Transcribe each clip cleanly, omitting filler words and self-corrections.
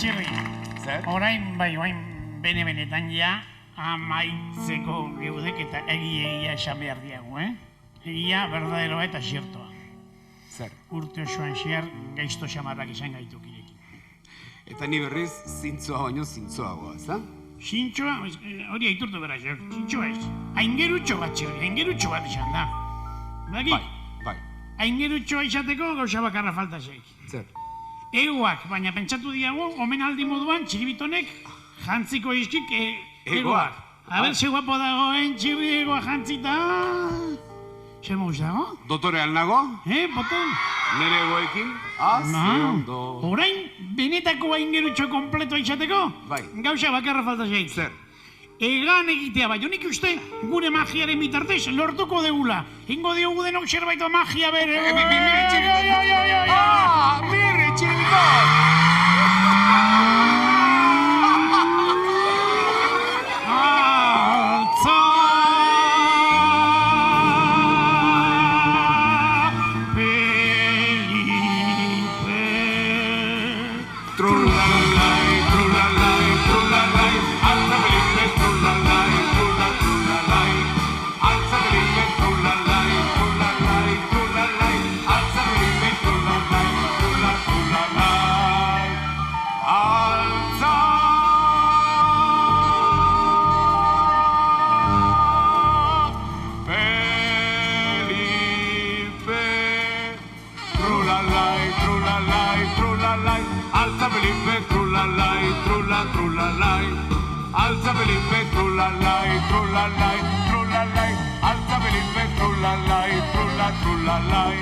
txirri. Zer? Orain bene-benetan ja, amaitzeko geudek eta egia esan behar diagu, Egia, berdaderoa eta xertoa. Zer? Urte osoan xer, gaizto xamarrak izan gaitu kirekin. Eta ni berriz zintzoa baino zintzoagoa, za? Zintzoa, hori aiturtu bera, xer, zintzoa ez. Aingerutxo bat, txirri, aingerutxo bat izan da. Bai. Aingerutxoa izateko gauza bakarra falta zeik. Zer? Egoak, baina pentsatu diagu, omenaldi moduan, txiribitonek jantziko izkik egoak. Aber, ze guapo dagoen txirri egoa jantzita. Zer moz dago? Dotorean nago? Boton? Nere egoekin? Ondo. Orain, benetako aingerutxo kompleto izateko? Bai. Gauza bakarra falta zeik. Zer? Egan egitea, bai, honik uste gure magiaren bitartez lortuko degula. Ingo diogu denok zerbaito magia bere. Mirre txirritot! Mirre txirritot! Altza Felipe Trulalai, trulalai, trulalai, alza Felipe, trulalai, trulalai, alza Felipe, trulalai, trulalai, trulalai, alza Felipe, trulalai, trulalai, alza. Felipe, trulalai, trulalai, trulalai, alza Felipe, trulalai, trulalai, alza Felipe, trulalai, trulalai, trulalai, alza Felipe, trulalai, trulalai,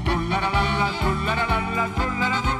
trulalala, trulalala, trulalala.